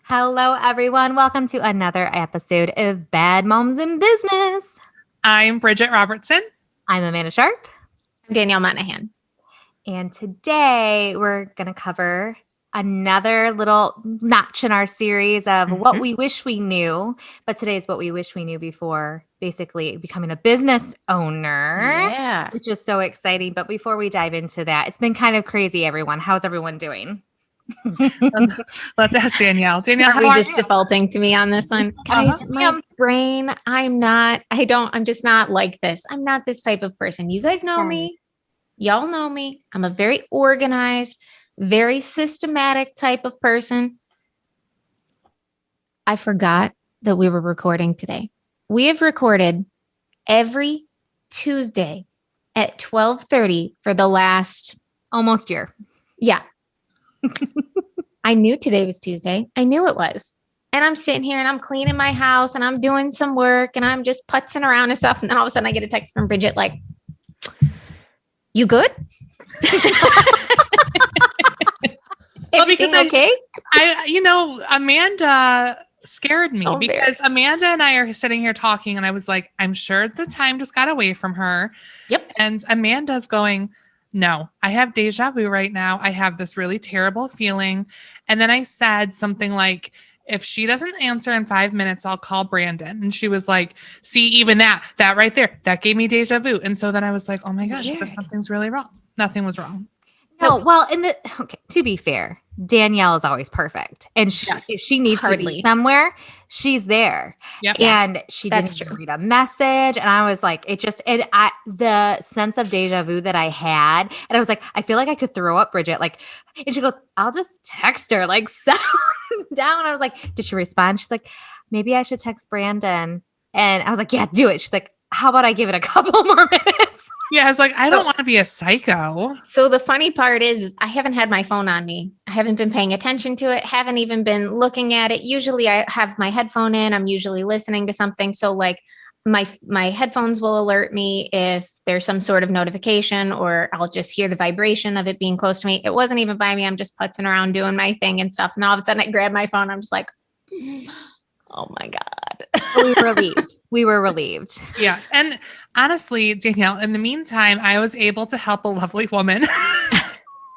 Hello, everyone. Welcome to another episode of Bad Moms in Business. I'm Bridgette Robertson. I'm Amanda Sharp. I'm Danielle Monaghan. And today we're going to cover another little notch in our series of what we wish we knew. But today's what we wish we knew before basically becoming a business owner, which is so exciting. But before we dive into that, it's been kind of crazy, everyone. How's everyone doing? Let's ask Danielle. Danielle, are we just defaulting to me on this one? Guys, my brain, I'm just not like this. I'm not this type of person. You guys know me. Y'all know me. I'm a very organized, very systematic type of person. I forgot that we were recording today. We have recorded every Tuesday at 12:30 for the last almost year. Yeah. I knew today was Tuesday. I knew it was. And I'm sitting here and I'm cleaning my house and I'm doing some work and I'm just putzing around and stuff. And then all of a sudden I get a text from Bridgette like, you good? Everything okay? Amanda scared me because Amanda and I are sitting here talking and I was like, I'm sure the time just got away from her. Yep. And Amanda's going, no, I have deja vu right now. I have this really terrible feeling. And then I said something like, if she doesn't answer in 5 minutes, I'll call Brandon. And she was like, see, even that right there, that gave me deja vu. And so then I was like, oh my gosh, what if something's really wrong? Nothing was wrong. No, well, to be fair, Danielle is always perfect. And if she needs to be somewhere, she's there. Yep. And she didn't even read a message. And I was like, the sense of deja vu that I had. And I was like, I feel like I could throw up Bridgette. And she goes, I'll just text her, sound down. I was like, did she respond? She's like, maybe I should text Brandon. And I was like, yeah, do it. She's like, how about I give it a couple more minutes? Yeah, I was like, I don't want to be a psycho. So the funny part is I haven't had my phone on me. I haven't been paying attention to it. Haven't even been looking at it. Usually I have my headphone in. I'm usually listening to something. So my headphones will alert me if there's some sort of notification or I'll just hear the vibration of it being close to me. It wasn't even by me. I'm just putzing around doing my thing and stuff. And all of a sudden I grab my phone. I'm just like, oh my God. We were relieved. Yes. And honestly, Danielle, in the meantime, I was able to help a lovely woman.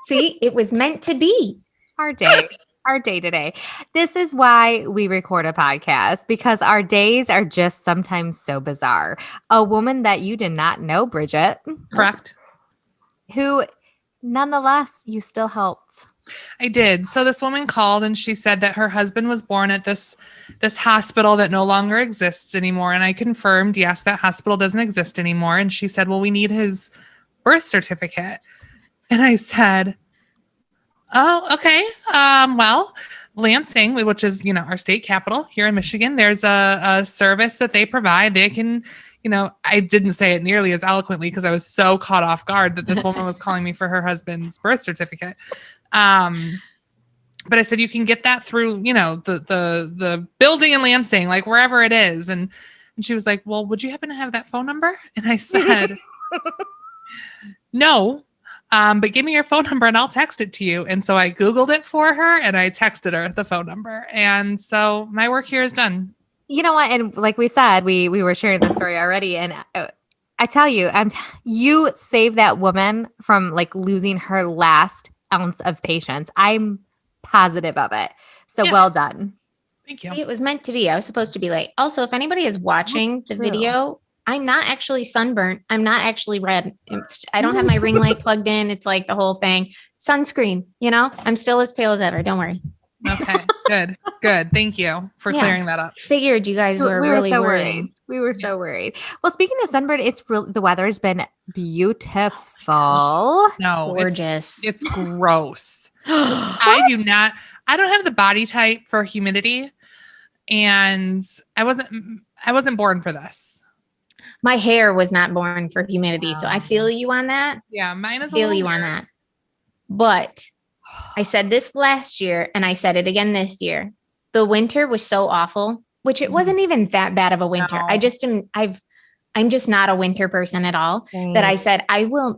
See, it was meant to be. Our day today. This is why we record a podcast, because our days are just sometimes so bizarre. A woman that you did not know, Bridgette. Correct. Who, nonetheless, you still helped. I did. So this woman called and she said that her husband was born at this hospital that no longer exists anymore. And I confirmed, yes, that hospital doesn't exist anymore. And she said, well, we need his birth certificate. And I said, oh, okay. Well, Lansing, which is, our state capital here in Michigan, there's a service that they provide. They can, I didn't say it nearly as eloquently because I was so caught off guard that this woman was calling me for her husband's birth certificate. But I said, you can get that through, the building in Lansing, wherever it is. And she was like, well, would you happen to have that phone number? And I said, no, but give me your phone number and I'll text it to you. And so I Googled it for her and I texted her the phone number. And so my work here is done. You know what? And like we said, we were sharing the story already. And I tell you, you saved that woman from losing her last ounce of patience. I'm positive of it. So well done. Thank you. It was meant to be. I was supposed to be late. Also, if anybody is watching the video, I'm not actually sunburnt. I'm not actually red. I don't have my ring light plugged in. It's the whole thing. Sunscreen, I'm still as pale as ever. Don't worry. Okay, good. Thank you for clearing that up. Figured you guys were really so worried. We were so worried. Well, speaking of sunburn, the weather's been beautiful. No, gorgeous. It's gross. I don't have the body type for humidity, and I wasn't born for this. My hair was not born for humidity, so I feel you on that. Yeah, mine is. Feel you on that. But I said this last year, and I said it again this year. The winter was so awful, which it wasn't even that bad of a winter. No. I'm just not a winter person at all. That I said,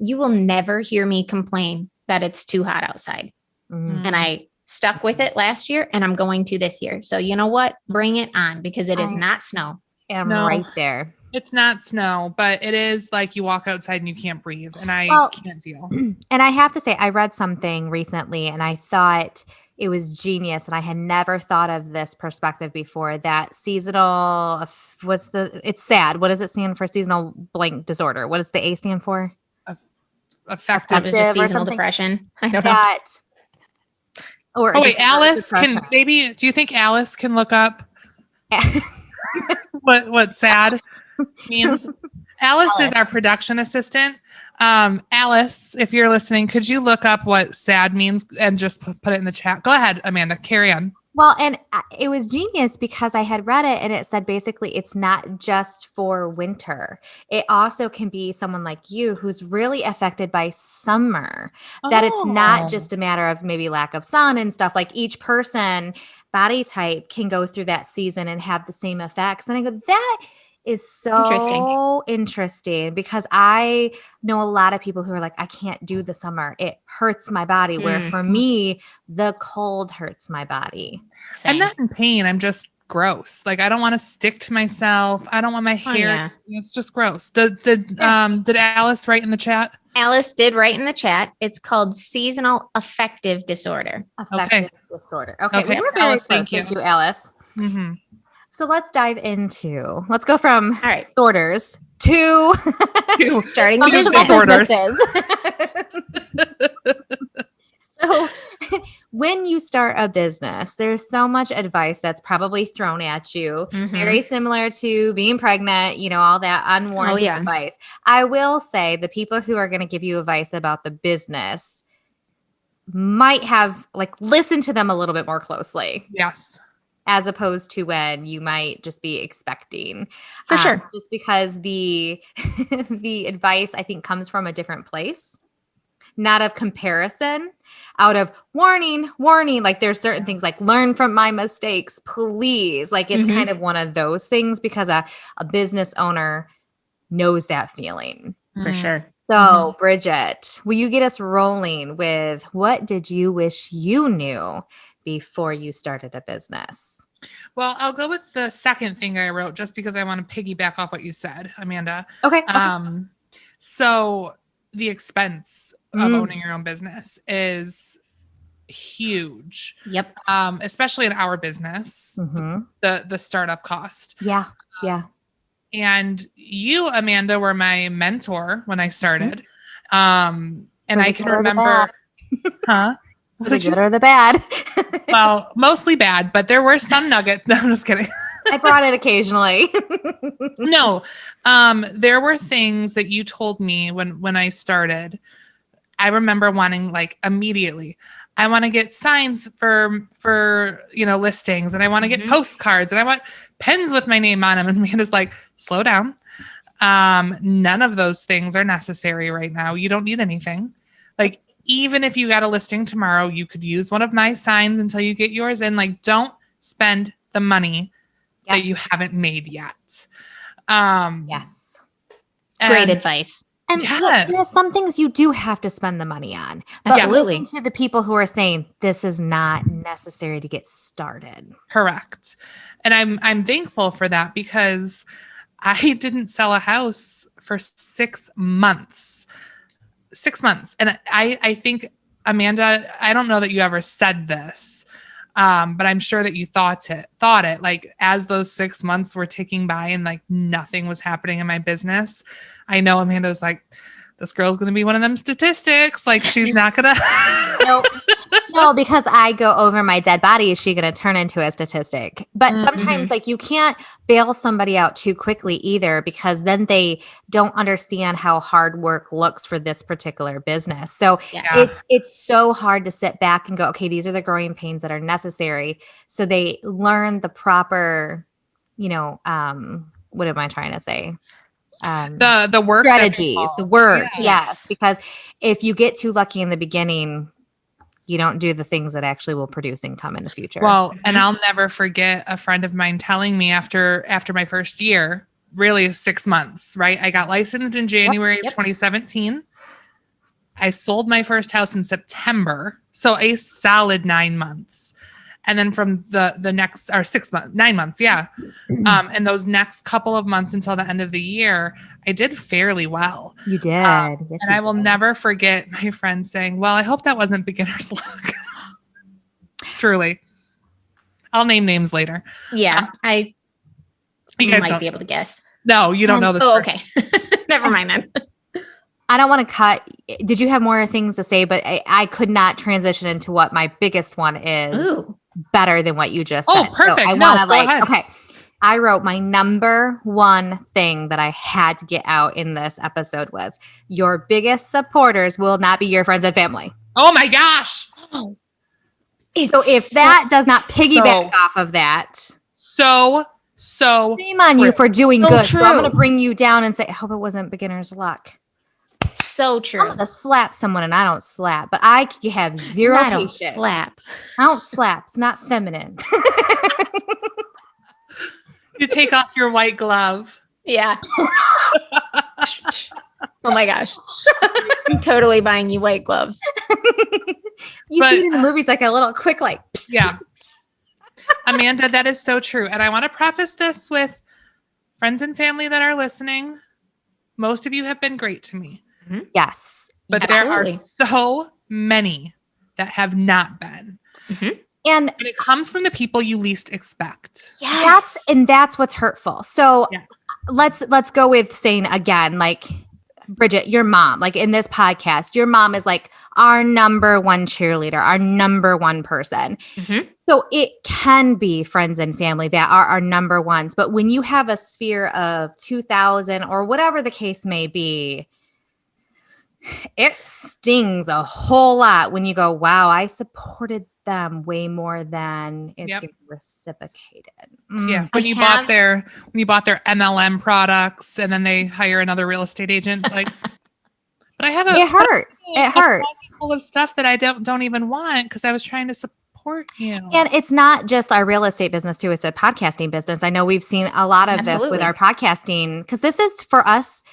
you will never hear me complain that it's too hot outside. And I stuck with it last year, and I'm going to this year. So you know what? Bring it on, because it is not snow. I'm No. right there. It's not snow, but it is like you walk outside and you can't breathe, and I can't deal. And I have to say, I read something recently and I thought it was genius, and I had never thought of this perspective before, that seasonal it's SAD. What does it stand for? Seasonal blank disorder. What does the A stand for? Affective. It was just seasonal depression. I don't know. Or wait, Alice can maybe, do you think Alice can look up what SAD means? Alice is our production assistant. Alice, if you're listening, could you look up what SAD means and just put it in the chat? Go ahead, Amanda, carry on. Well, and it was genius because I had read it and it said basically it's not just for winter. It also can be someone like you who's really affected by summer, that it's not just a matter of maybe lack of sun and stuff. Like each person body type can go through that season and have the same effects. And I go, that is so interesting because I know a lot of people who are like, I can't do the summer. It hurts my body. Where for me, the cold hurts my body. I'm not in pain. I'm just gross. Like I don't want to stick to myself. I don't want my hair. It's just gross. Did Alice write in the chat? Alice did write in the chat. It's called seasonal affective disorder. Affective disorder. Okay. We were very Alice, close. Thank you, Alice. Mm-hmm. So let's go from disorders to starting disorders. So when you start a business, there's so much advice that's probably thrown at you, very similar to being pregnant, all that unwarranted advice. I will say the people who are going to give you advice about the business might have listened to them a little bit more closely. Yes. As opposed to when you might just be expecting. For sure. Just because the advice, I think, comes from a different place, not of comparison, out of warning. Like there's certain things like learn from my mistakes, please. Like it's kind of one of those things because a business owner knows that feeling. For sure. So, Bridgette, will you get us rolling with what did you wish you knew before you started a business? Well, I'll go with the second thing I wrote just because I want to piggyback off what you said, Amanda. Okay. So the expense of owning your own business is huge. Yep. Especially in our business, the startup cost. Yeah. And you, Amanda, were my mentor when I started. And I can remember, The good or the bad? Well, mostly bad, but there were some nuggets. No, I'm just kidding. I brought it occasionally. No, there were things that you told me when I started. I remember wanting immediately. I want to get signs for listings, and I want to get postcards, and I want pens with my name on them. And Amanda's like, slow down. None of those things are necessary right now. You don't need anything. Even if you got a listing tomorrow, you could use one of my signs until you get yours in. Don't spend the money that you haven't made yet. Yes. Great advice. And there's some things you do have to spend the money on. But listen to the people who are saying this is not necessary to get started. Correct. And I'm thankful for that because I didn't sell a house for 6 months. 6 months. And I think, Amanda, I don't know that you ever said this, but I'm sure that you thought it as those 6 months were ticking by and nothing was happening in my business. I know Amanda was like, this girl's going to be one of them statistics. She's not going to. No, because I go over my dead body. Is she going to turn into a statistic? But sometimes you can't bail somebody out too quickly either, because then they don't understand how hard work looks for this particular business. So it's so hard to sit back and go, okay, these are the growing pains that are necessary. So they learn the proper, what am I trying to say? The work strategies, the work. Yes. Because if you get too lucky in the beginning, you don't do the things that actually will produce income in the future. Well, and I'll never forget a friend of mine telling me after my first year, really 6 months, right? I got licensed in January of 2017. I sold my first house in September. So a solid 9 months. And then from the next, or 6 months, 9 months. Yeah. And those next couple of months until the end of the year, I did fairly well. You did. Yes, and I will never forget my friend saying, well, I hope that wasn't beginner's luck. Truly. I'll name names later. Yeah. You guys might don't be able to guess. No, you don't know this. Oh, okay. Never mind then. I don't want to cut. Did you have more things to say? But I could not transition into what my biggest one is. Ooh. Better than what you just Oh, said. perfect. So I No, want to go ahead. okay. I wrote my number one thing that I had to get out in this episode was your biggest supporters will not be your friends and family. Oh my gosh. So if that does not piggyback off of that, so shame on true. you for doing So good. So I'm true. going to bring you down and say, I hope it wasn't beginner's luck. So I'm true. going to slap someone and I don't slap, but I have zero I don't patience. slap. I don't slap. It's not feminine. You take off your white glove. Yeah. Oh my gosh. I'm totally buying you white gloves. You see it in the movies like a little quick like. Psst. Yeah. Amanda, that is so true. And I want to preface this with friends and family that are listening. Most of you have been great to me. Yes. But Absolutely. there are so many that have not been. Mm-hmm. And it comes from the people you least expect. Yes. That's what's hurtful. So Yes. let's go with saying again, like Bridgette, your mom, like in this podcast, your mom is like our number one cheerleader, our number one person. Mm-hmm. So it can be friends and family that are our number ones. But when you have a sphere of 2,000 or whatever the case may be, it stings a whole lot when you go, wow, I supported them way more than it's getting reciprocated. Yeah. When you bought their MLM products and then they hire another real estate agent, like, but I have it hurts. It hurts. Full of stuff that I don't even want because I was trying to support you. And it's not just our real estate business too. It's a podcasting business. I know we've seen a lot of this with our podcasting because this is for us.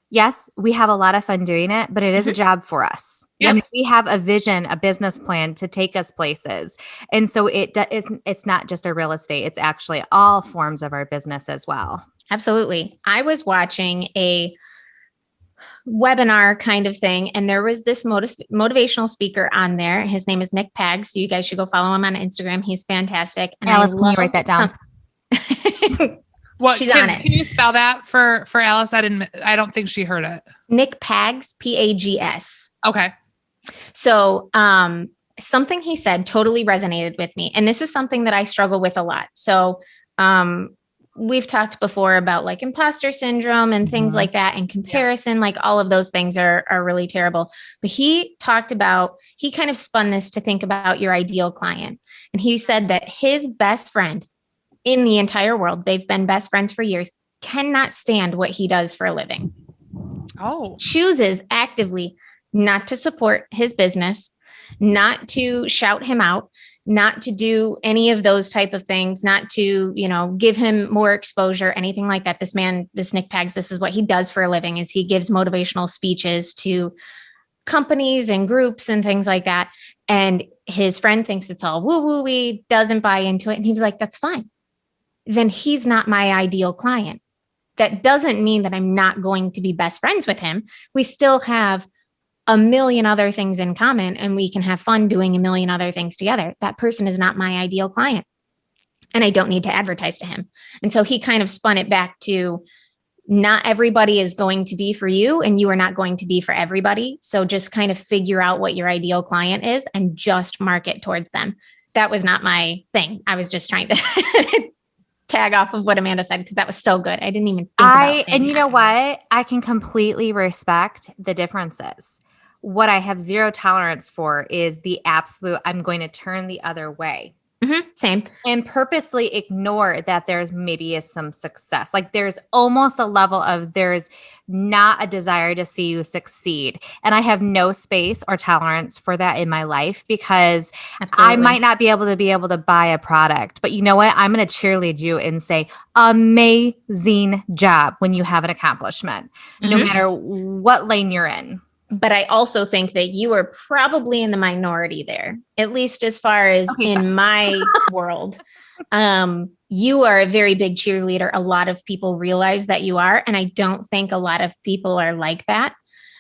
Yes, we have a lot of fun doing it, but it is a job for us. Yep. I mean, we have a vision, a business plan to take us places. And so it's not just our real estate. It's actually all forms of our business as well. Absolutely. I was watching a webinar kind of thing, and there was this motivational speaker on there. His name is Nick Paggs. So you guys should go follow him on Instagram. He's fantastic. And Alice, can you write that down? What, She's on it. Can you spell that for Alice? I don't think she heard it. Nick Paggs, Paggs. Okay. So something he said totally resonated with me. And this is something that I struggle with a lot. So we've talked before about like imposter syndrome and things like that, and comparison, like all of those things are really terrible. But he kind of spun this to think about your ideal client. And he said that his best friend in the entire world, they've been best friends for years, cannot stand what he does for a living. Oh. Chooses actively not to support his business, not to shout him out, not to do any of those type of things, not to, give him more exposure, anything like that. This Nick Paggs, this is what he does for a living, is he gives motivational speeches to companies and groups and things like that. And his friend thinks it's all woo-woo-wee, doesn't buy into it. And he was like, that's fine. Then he's not my ideal client. That doesn't mean that I'm not going to be best friends with him. We still have a million other things in common, and we can have fun doing a million other things together. That person is not my ideal client, and I don't need to advertise to him. And so he kind of spun it back to, not everybody is going to be for you, and you are not going to be for everybody. So just kind of figure out what your ideal client is and just market towards them. That was not my thing. I was just trying to tag off of what Amanda said, because that was so good. I didn't even think about saying and you that. know what? I can completely respect the differences. What I have zero tolerance for is the absolute, I'm going to turn the other way. Mm-hmm. Same. And purposely ignore that there's maybe is some success. Like there's almost a level of there's not a desire to see you succeed. And I have no space or tolerance for that in my life, because Absolutely. I might not be able to buy a product, but you know what? I'm going to cheerlead you and say, amazing job when you have an accomplishment, no matter what lane you're in. But I also think that you are probably in the minority there, at least as far as in my world. You are a very big cheerleader. A lot of people realize that you are, and I don't think a lot of people are like that.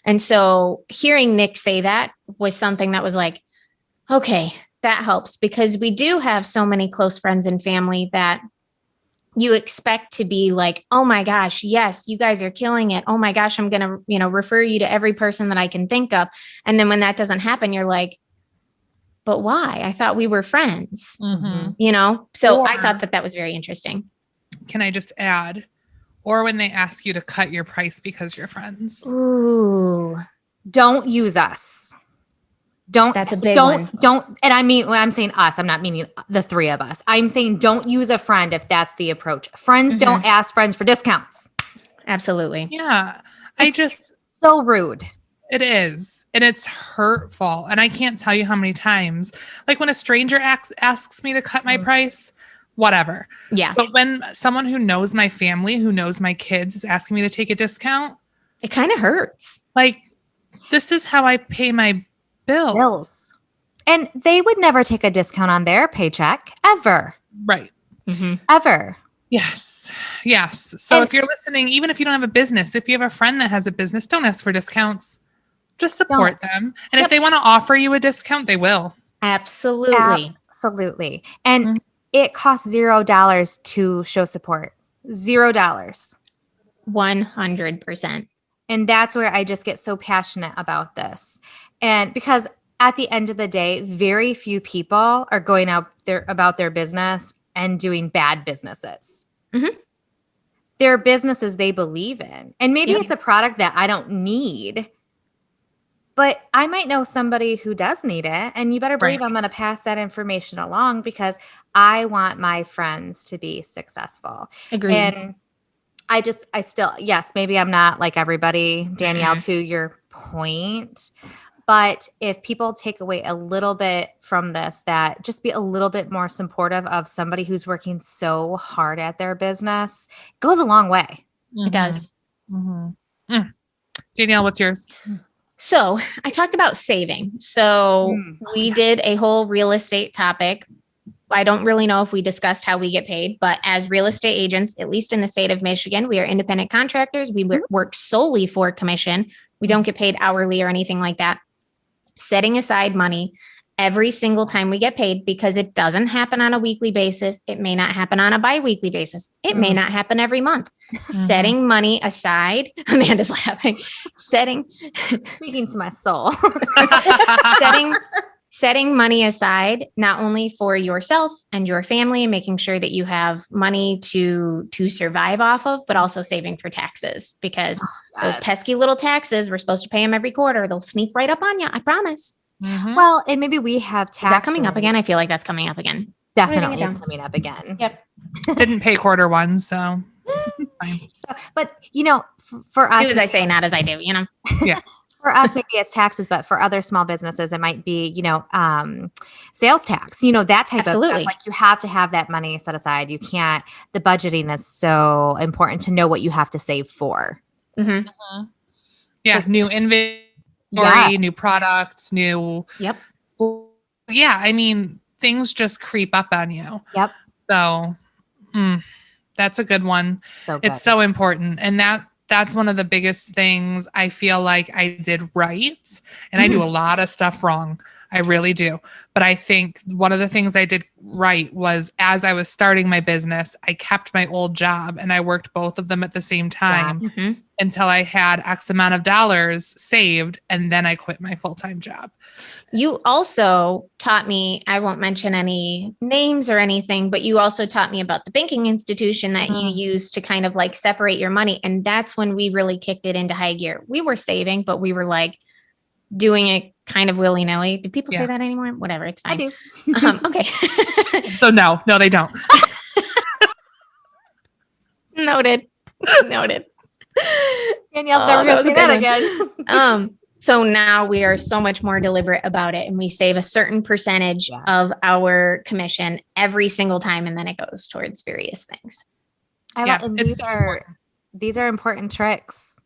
And so hearing Nick say that was something that was like, okay, that helps, because we do have so many close friends and family that you expect to be like, oh my gosh, yes, you guys are killing it. Oh my gosh, I'm going to, refer you to every person that I can think of. And then when that doesn't happen, you're like, but why? I thought we were friends, So I thought that was very interesting. Can I just add, or when they ask you to cut your price because you're friends. Ooh, don't use us. That's a big one. And I mean, when I'm saying us, I'm not meaning the three of us. I'm saying don't use a friend if that's the approach. Friends don't ask friends for discounts. Absolutely. Yeah. So rude. It is. And it's hurtful. And I can't tell you how many times, like when a stranger asks me to cut my price, whatever. Yeah. But when someone who knows my family, who knows my kids is asking me to take a discount, it kind of hurts. Like, this is how I pay my bills. And they would never take a discount on their paycheck ever. Right. Ever. Yes. So if you're listening, even if you don't have a business, if you have a friend that has a business, don't ask for discounts. Just support them. And if they want to offer you a discount, they will. Absolutely. And it costs $0 to show support. $0. 100%. And that's where I just get so passionate about this. And because at the end of the day, very few people are going out there about their business and doing bad businesses. They're businesses they believe in. And maybe it's a product that I don't need, but I might know somebody who does need it. And you better believe I'm going to pass that information along because I want my friends to be successful. Agreed. And I still, yes, maybe I'm not like everybody, Danielle, to your point. But if people take away a little bit from this, that just be a little bit more supportive of somebody who's working so hard at their business, it goes a long way. It does. Danielle, what's yours? So I talked about saving. So we did a whole real estate topic. I don't really know if we discussed how we get paid, but as real estate agents, at least in the state of Michigan, we are independent contractors. We work solely for commission. We don't get paid hourly or anything like that. Setting aside money every single time we get paid, because it doesn't happen on a weekly basis. It may not happen on a bi-weekly basis. It may not happen every month. Setting money aside. Amanda's laughing. Speaking to my soul. Setting money aside, not only for yourself and your family, and making sure that you have money to survive off of, but also saving for taxes, because those pesky little taxes, we're supposed to pay them every quarter. They'll sneak right up on you. I promise. Well, and maybe we have taxes. Is that coming up again? I feel like that's coming up again. Definitely is coming up again. Yep. Didn't pay quarter one, so fine. But for us, do as I say, not as I do. Yeah. For us, maybe it's taxes, but for other small businesses, it might be, sales tax, that type of stuff. Like you have to have that money set aside. You can't, the budgeting is so important to know what you have to save for. Yeah. New inventory, new products, new. Yep. Yeah. I mean, things just creep up on you. Yep. So that's a good one. It's so important. And that's one of the biggest things I feel like I did right. And I do a lot of stuff wrong. I really do. But I think one of the things I did right was, as I was starting my business, I kept my old job and I worked both of them at the same time until I had X amount of dollars saved. And then I quit my full-time job. You also taught me, I won't mention any names or anything, but you also taught me about the banking institution that you use to kind of like separate your money. And that's when we really kicked it into high gear. We were saving, but we were like doing it kind of willy-nilly. Do people say that anymore? Whatever, it's fine. I do. Okay. So no, they don't. Noted. Danielle's never going to say that again. So now we are so much more deliberate about it, and we save a certain percentage of our commission every single time, and then it goes towards various things. These are important tricks.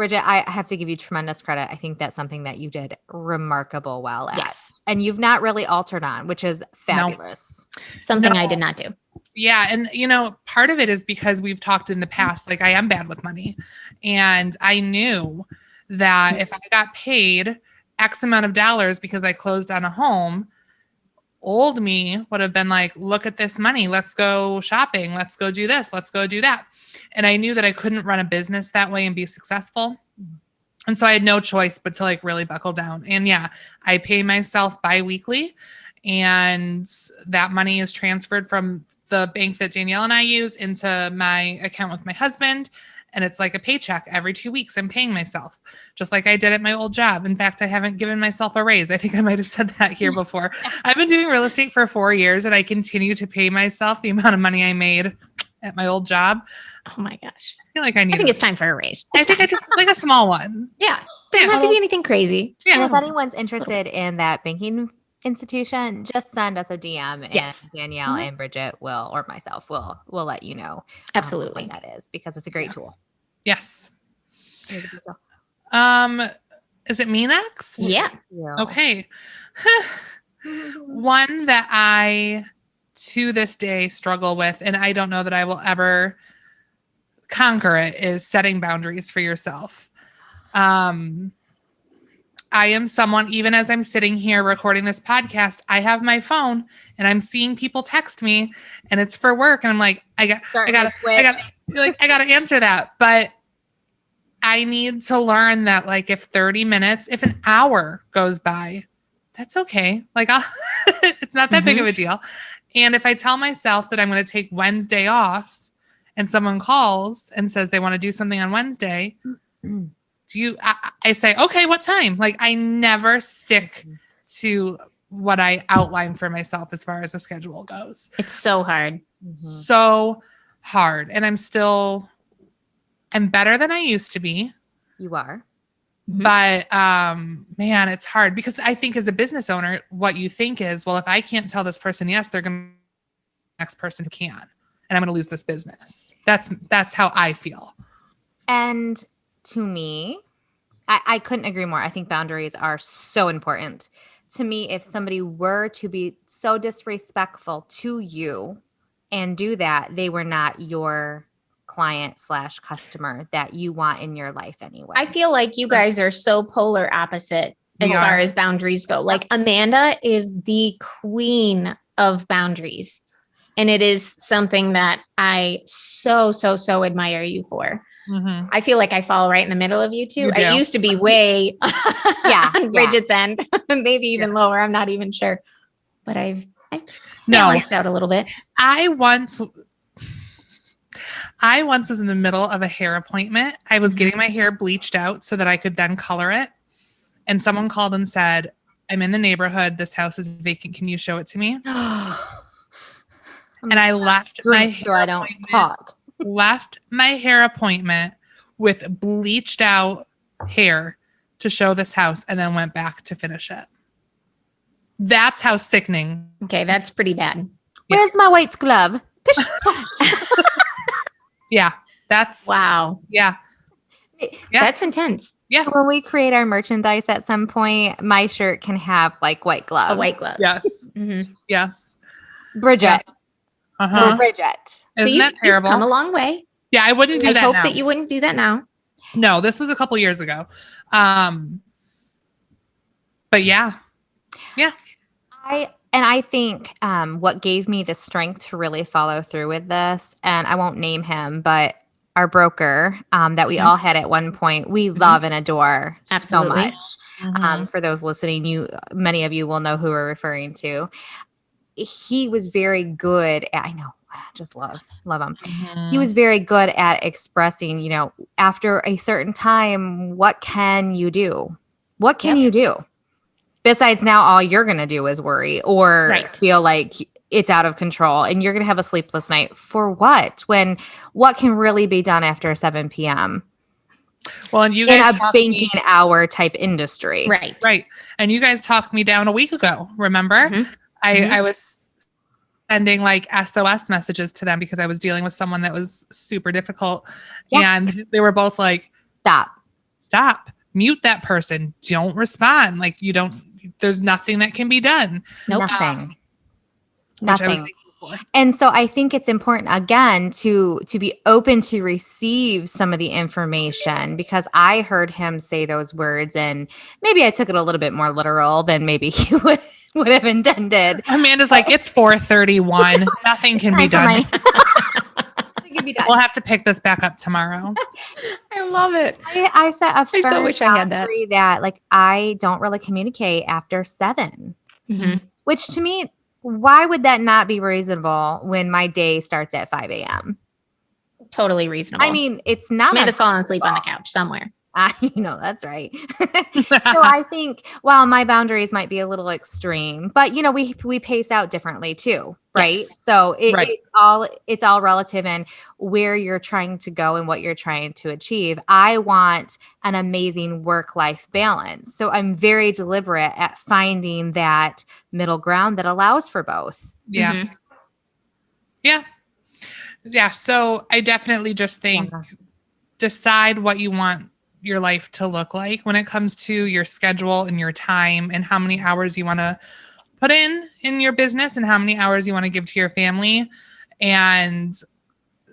Bridgette, I have to give you tremendous credit. I think that's something that you did remarkable well at. Yes. And you've not really altered on, which is fabulous. Something No. I did not do. Yeah. And, you know, part of it is because we've talked in the past, like I am bad with money. And I knew that if I got paid X amount of dollars because I closed on a home, old me would have been like, look at this money. Let's go shopping. Let's go do this. Let's go do that. And I knew that I couldn't run a business that way and be successful. And so I had no choice but to like really buckle down. And yeah, I pay myself bi-weekly, and that money is transferred from the bank that Danielle and I use into my account with my husband. And it's like a paycheck every 2 weeks. I'm paying myself just like I did at my old job. In fact, I haven't given myself a raise. I think I might've said that here before. I've been doing real estate for 4 years, and I continue to pay myself the amount of money I made at my old job. Oh my gosh. I feel like I need I think it's time for a raise. I think I just like a small one. Yeah. Doesn't have to be anything crazy. And if Yeah. anyone's interested in that banking institution, just send us a DM, Yes. and Danielle and Bridgette will, or myself will let you know Absolutely. what that is, because it's a great tool. Yes. It is a good tool. Is it me next? Yeah. Okay. One that I to this day struggle with, and I don't know that I will ever conquer it, is setting boundaries for yourself. I am someone, even as I'm sitting here recording this podcast, I have my phone and I'm seeing people text me, and it's for work. And I'm like, I gotta answer that. But I need to learn that, like, if 30 minutes, if an hour goes by, that's okay. Like, it's not that big of a deal. And if I tell myself that I'm going to take Wednesday off and someone calls and says they want to do something on Wednesday, I say, okay, what time? Like, I never stick to what I outline for myself as far as the schedule goes. It's so hard. So hard. And I'm better than I used to be. You are. But man, it's hard, because I think as a business owner, what you think is, well, if I can't tell this person yes, they're going to be the next person who can, and I'm going to lose this business. That's how I feel. And to me, I couldn't agree more. I think boundaries are so important. To me, if somebody were to be so disrespectful to you and do that, they were not your client/customer that you want in your life anyway. I feel like you guys are so polar opposite as far as boundaries go. Like, Amanda is the queen of boundaries, and it is something that I so admire you for. I feel like I fall right in the middle of you two. You do. I used to be way on Bridgette's end, maybe even lower. I'm not even sure, but I've balanced out a little bit. I once was in the middle of a hair appointment. I was getting my hair bleached out so that I could then color it. And someone called and said, I'm in the neighborhood. This house is vacant. Can you show it to me? And I left my hair appointment with bleached out hair to show this house, and then went back to finish it. That's how sickening. Okay, that's pretty bad. Where's my white glove? Yeah, that's wow. Yeah. That's intense. Yeah. When we create our merchandise at some point, my shirt can have like white gloves. A white glove. Yes. Yes. Bridgette. Uh-huh. Or Bridgette. Isn't that terrible? You've come a long way. Yeah, I wouldn't do that I hope now. that you wouldn't do that now. No, this was a couple years ago. But yeah. I think what gave me the strength to really follow through with this, and I won't name him, but our broker that we all had at one point, we love and adore so much. For those listening, many of you will know who we're referring to. He was very good at, I know, I just love him. He was very good at expressing, after a certain time, what can you do? What can you do? Besides, now all you're going to do is worry or feel like it's out of control, and you're going to have a sleepless night for what? When what can really be done after 7 p.m.? Well, and you guys in a banking hour type industry. Right. And you guys talked me down a week ago. Remember? I was sending like SOS messages to them because I was dealing with someone that was super difficult. And they were both like, Stop. stop, mute that person, don't respond. Like there's nothing that can be done. Nope. Nothing. Which I was Nothing. thankful for. And so I think it's important, again, to be open to receive some of the information, because I heard him say those words and maybe I took it a little bit more literal than maybe he would have intended. Amanda's like, it's 4:31. Nothing can be done. Nothing can be done. We'll have to pick this back up tomorrow. I love it. I set a firm so wish I had that. boundary that like I don't really communicate after 7, Mhm. which to me, why would that not be reasonable when my day starts at 5 a.m.? Totally reasonable. I mean, it's not. Amanda's falling asleep on the couch somewhere. That's right. So I think while my boundaries might be a little extreme, but we pace out differently too, right? Yes. So Right. it's all relative in where you're trying to go and what you're trying to achieve. I want an amazing work-life balance. So I'm very deliberate at finding that middle ground that allows for both. Yeah. Mhm. Yeah. Yeah. So I definitely just think decide what you want your life to look like when it comes to your schedule and your time and how many hours you want to put in your business and how many hours you want to give to your family, and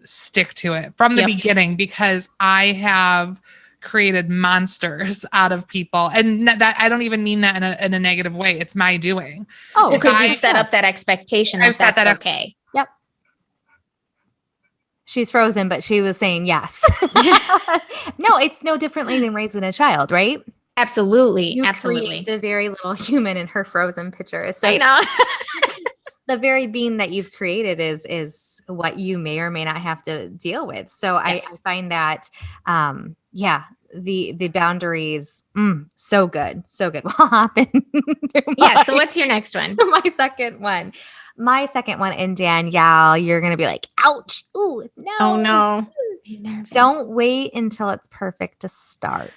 stick to it from the Yep. beginning, because I have created monsters out of people, and that I don't even mean that in a negative way. It's my doing. Oh, Because I- you set up that expectation that I've set that's that up. okay. She's frozen, but she was saying yes. No, it's no differently than raising a child, right? Absolutely. You Absolutely. create the very little human in her frozen picture. So I know. the very being that you've created is what you may or may not have to deal with. So Yes. I find that, the boundaries, so good. We'll hop in. Yeah. So what's your next one? my second one? My second one, and Danielle, you're going to be like, ouch. Ooh, no. Oh no. I'm nervous. Don't wait until it's perfect to start.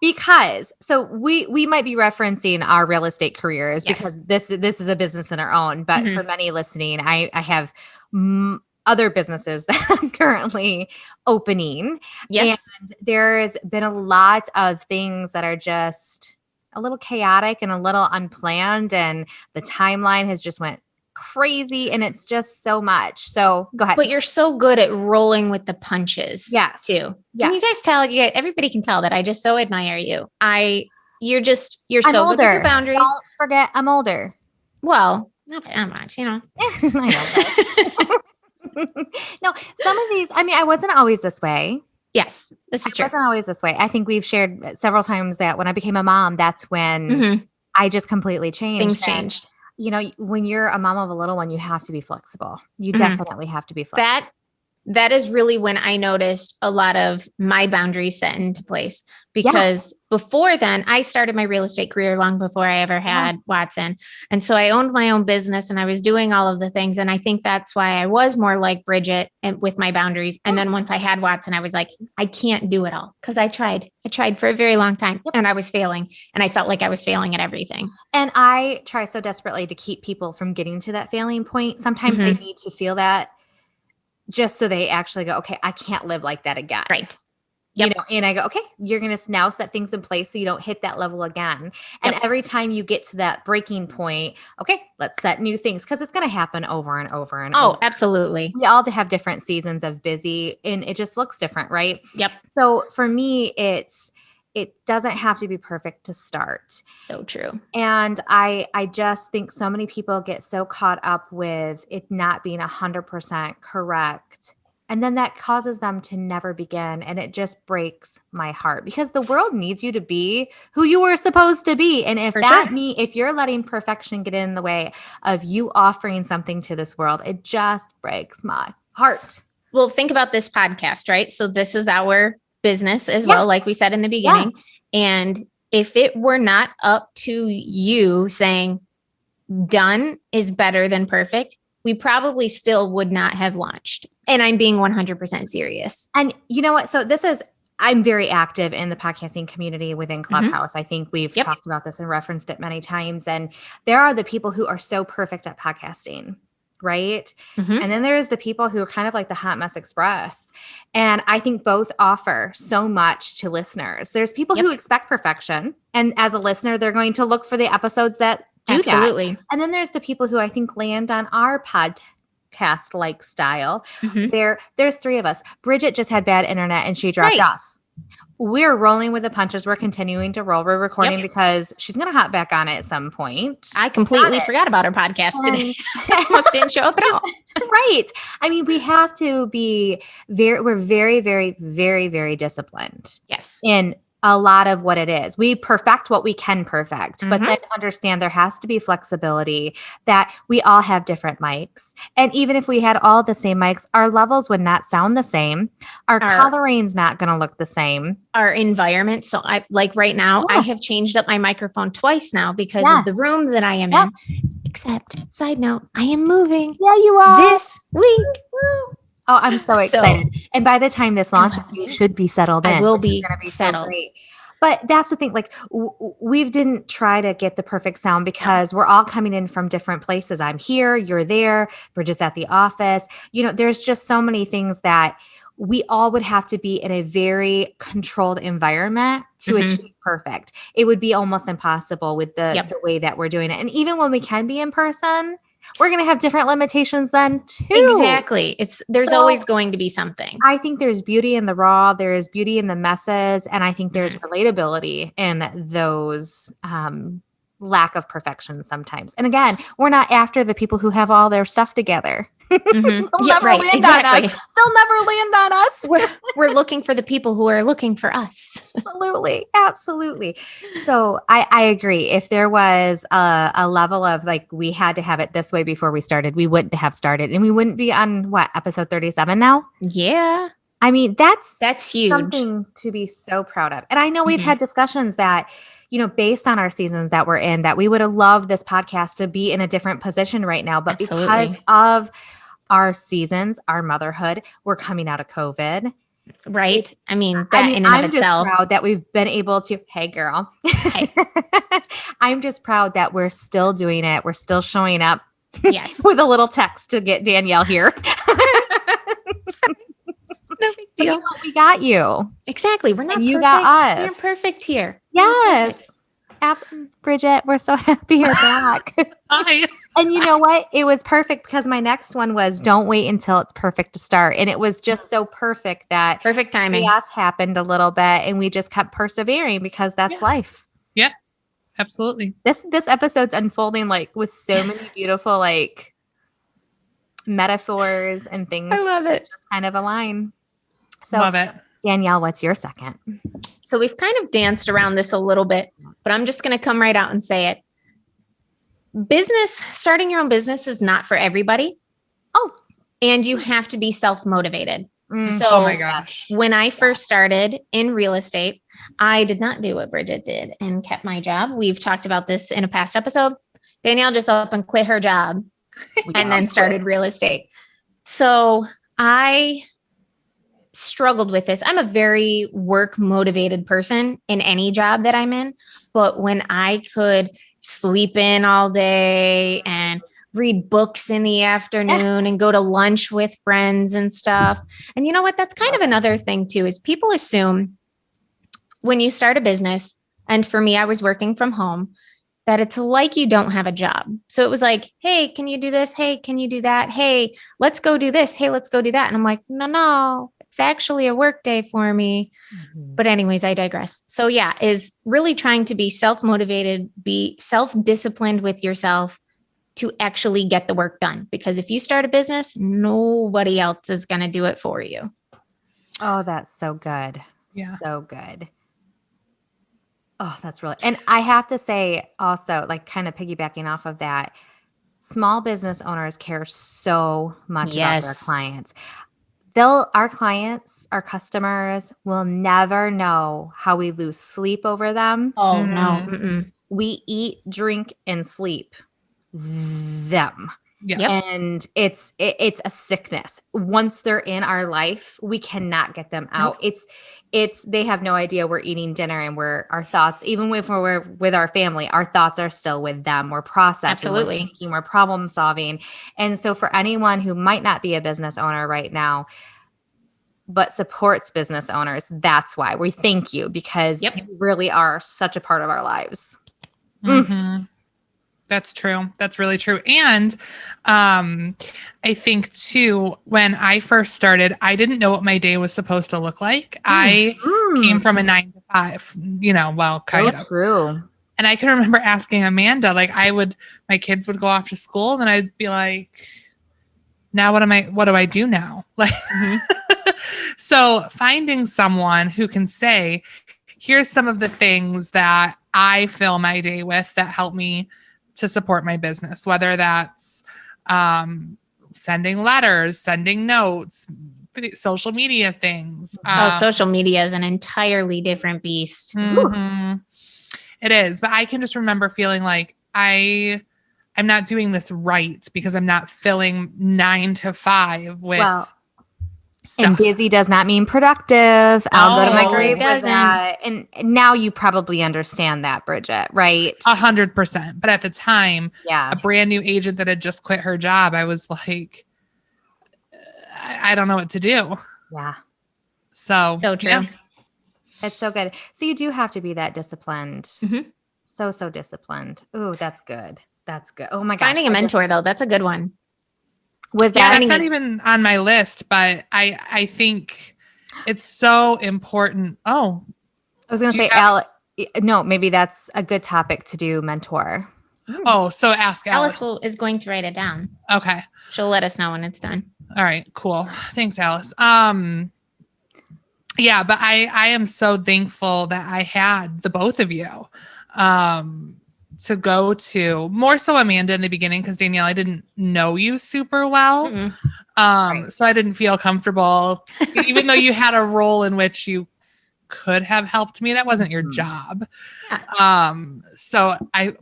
Because so we might be referencing our real estate careers, Yes. because this is a business in our own. But Mhm. for many listening, I have other businesses that I'm currently opening. Yes. And there's been a lot of things that are just a little chaotic and a little unplanned, and the timeline has just went crazy, and it's just so much. So go ahead. But you're so good at rolling with the punches. Yes. Too. Yes. Can you guys tell? Everybody can tell that I just so admire you. You're I'm so good with older. your boundaries. Don't forget, I'm older. Well, not that much, I know. No, some of these, I mean, I wasn't always this way. Yes, this is I true. wasn't always this way. I think we've shared several times that when I became a mom, that's when Mhm. I just completely changed. Things And, changed. when you're a mom of a little one, you have to be flexible. You Mhm. definitely have to be flexible. That is really when I noticed a lot of my boundaries set into place, because before then I started my real estate career long before I ever had Watson. And so I owned my own business and I was doing all of the things. And I think that's why I was more like Bridgette and with my boundaries. And then once I had Watson, I was like, I can't do it all, because I tried for a very long time and I was failing, and I felt like I was failing at everything. And I try so desperately to keep people from getting to that failing point. Sometimes they need to feel that, just so they actually go, okay, I can't live like that again. Right. And I go, okay, you're going to now set things in place so you don't hit that level again. And every time you get to that breaking point, okay, let's set new things, because it's going to happen over and over and Oh, over. absolutely. We all have different seasons of busy, and it just looks different, right? Yep. So for me, it doesn't have to be perfect to start. So true. And I just think so many people get so caught up with it not being 100% correct. And then that causes them to never begin. And it just breaks my heart, because the world needs you to be who you were supposed to be. And if if you're letting perfection get in the way of you offering something to this world, it just breaks my heart. Well, think about this podcast, right? So this is our business as well, like we said in the beginning. Yes. And if it were not up to you saying done is better than perfect, we probably still would not have launched. And I'm being 100% serious. And you know what? So I'm very active in the podcasting community within Clubhouse. I think we've talked about this and referenced it many times. And there are the people who are so perfect at podcasting. right? Mhm. And then there's the people who are kind of like the Hot Mess Express. And I think both offer so much to listeners. There's people who expect perfection. And as a listener, they're going to look for the episodes that do Absolutely. that. And then there's the people who I think land on our podcast like style, Mhm. where there's 3 of us. Bridgette just had bad internet and she dropped Right. off. We're rolling with the punches. We're continuing to roll. We're recording because she's going to hop back on it at some point. I completely forgot about our podcast today. Almost didn't show up at all. Right. I mean, we have to be we're very, very, very, very disciplined. Yes. In a lot of what it is. We perfect what we can perfect, but then understand there has to be flexibility, that we all have different mics. And even if we had all the same mics, our levels would not sound the same. Our coloring's not going to look the same. Our environment. So I like right now, I have changed up my microphone twice now because of the room that I am in. Except, side note, I am moving. Yeah, you are. This week. Oh, I'm so excited. And by the time this launches, you should be settled in. I will be settled. So great. But that's the thing. Like we didn't try to get the perfect sound because we're all coming in from different places. I'm here, you're there, we're just at the office. You know, there's just so many things that we all would have to be in a very controlled environment to achieve perfect. It would be almost impossible with the way that we're doing it. And even when we can be in person, we're going to have different limitations then too. Exactly. There's always going to be something. I think there's beauty in the raw, there's beauty in the messes, and I think there's relatability in those lack of perfection sometimes. And again, we're not after the people who have all their stuff together. They'll never land on us. They'll never land on us. We're looking for the people who are looking for us. Absolutely. Absolutely. So I agree. If there was a level of like, we had to have it this way before we started, we wouldn't have started. And we wouldn't be on episode 37 now? Yeah. I mean, that's huge. Something to be so proud of. And I know we've had discussions that, you know, based on our seasons that we're in, that we would have loved this podcast to be in a different position right now. But because of our seasons, our motherhood, we're coming out of COVID. Right. I mean, in and of itself. I'm just proud that we've been able to, hey girl. Hey. I'm just proud that we're still doing it. We're still showing up. Yes. With a little text to get Danielle here. No big deal. You know, we got you. Exactly. We're not. You got us. We're perfect here. Yes. Absolutely. Bridgette, we're so happy you're back. Hi. And you know what? It was perfect because my next one was don't wait until it's perfect to start. And it was just so perfect that perfect timing. Chaos happened a little bit and we just kept persevering because that's life. Yeah, absolutely. This episode's unfolding like with so many beautiful like metaphors and things. I love it. Just kind of align. So love it. Danielle, what's your second? So we've kind of danced around this a little bit, but I'm just going to come right out and say it. Starting your own business is not for everybody. Oh. And you have to be self-motivated. So oh my gosh. When I first started in real estate, I did not do what Bridgette did and kept my job. We've talked about this in a past episode. Danielle just up and quit her job and then started real estate. So I struggled with this. I'm a very work motivated person in any job that I'm in. But when I could sleep in all day and read books in the afternoon and go to lunch with friends and stuff. And you know what? That's kind of another thing too, is people assume when you start a business, and for me, I was working from home, that it's like you don't have a job. So it was like, hey, can you do this? Hey, can you do that? Hey, let's go do this. Hey, let's go do that. And I'm like, no, it's actually a work day for me. But anyways, I digress. So yeah, is really trying to be self-motivated, be self-disciplined with yourself to actually get the work done. Because if you start a business, nobody else is going to do it for you. Oh, that's so good. Yeah. So good. Oh, that's really, and I have to say also, like kind of piggybacking off of that, small business owners care so much about their clients. Our clients, our customers will never know how we lose sleep over them. Oh, no. Mm-mm. We eat, drink, and sleep them. Yes. Yep. And it's a sickness. Once they're in our life, we cannot get them out. It's they have no idea we're eating dinner and our thoughts, even if we're with our family, our thoughts are still with them. We're processing, Absolutely. we're thinking, we're problem solving. And so for anyone who might not be a business owner right now, but supports business owners, that's why we thank you, because Yep. you really are such a part of our lives. Mhm. That's true. That's really true. And I think too, when I first started, I didn't know what my day was supposed to look like. I came from a 9 to 5, kind So of. true. And I can remember asking Amanda, like my kids would go off to school and I'd be like, now what do I do now? Like, so finding someone who can say, here's some of the things that I fill my day with that help me to support my business, whether that's sending letters, sending notes, social media things. Social media is an entirely different beast. Mhm. It is, but I can just remember feeling like I'm not doing this right because I'm not filling 9 to 5 with Well, stuff. and busy does not mean productive. I'll go to my No, grave it with doesn't. that. And now you probably understand that, Bridgette, right? 100%. But at the time, Yeah. a brand new agent that had just quit her job, I was like, I don't know what to do. Yeah. So True. yeah. It's so good. So you do have to be that disciplined. Mhm. So disciplined. Oh, that's good. That's good. Oh my gosh. Finding a mentor, though, that's a good one. Was Yeah, that that's not even on my list, but I think it's so important. Oh, I was going to do you say, no, maybe that's a good topic to do, mentor. so ask Alice. Alice is going to write it down. Okay. She'll let us know when it's done. All right, cool. Thanks, Alice. Yeah, but I am so thankful that I had the both of you to go to. More so Amanda in the beginning, because Danielle, I didn't know you super well. Mm-mm. So I didn't feel comfortable, even though you had a role in which you could have helped me. That wasn't your job. Yeah. So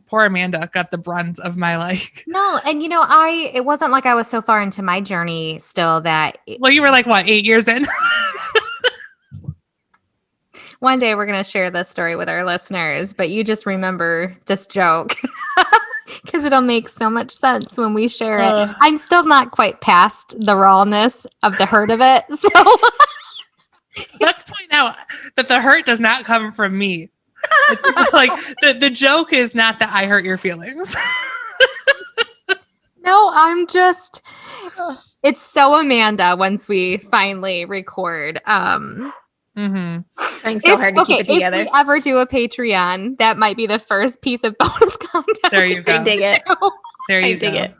poor Amanda got the brunt of my No, and it wasn't like I was so far into my journey still that well, you were like, what, 8 years in? one day we're going to share this story with our listeners, but you just remember this joke because it'll make so much sense when we share it. I'm still not quite past the rawness of the hurt of it. So let's point out that the hurt does not come from me. It's like the joke is not that I hurt your feelings. no, it's so Amanda once we finally record. Trying so hard to keep it together. If we ever do a Patreon, that might be the first piece of bonus content. There you go. I dig it. There you I dig go. it.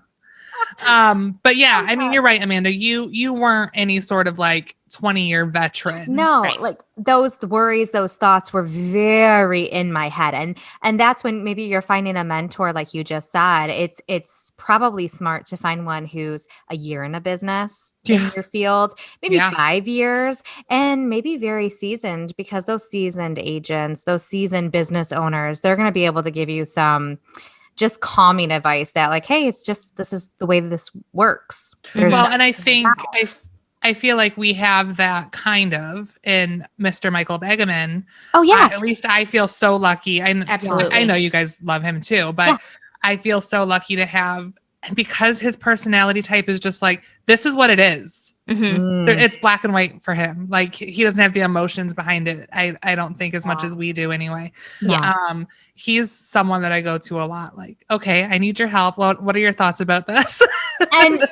But yeah, I mean, you're right, Amanda. You weren't any sort of like 20-year veteran. No, Right. like those worries, those thoughts were very in my head. And that's when maybe you're finding a mentor, like you just said. It's probably smart to find one who's a year in a business in your field, maybe 5 years, and maybe very seasoned, because those seasoned agents, those seasoned business owners, they're going to be able to give you some just calming advice that like, hey, this is the way this works. Well, and I think I feel like we have that kind of in Mr. Michael Begeman. Oh yeah. At least I feel so lucky. Absolutely. I know you guys love him too, but I feel so lucky to have, and because his personality type is just like, this is what it is. It's black and white for him. Like he doesn't have the emotions behind it. I don't think as much as we do anyway. Yeah. He's someone that I go to a lot. Like, okay, I need your help. What are your thoughts about this? And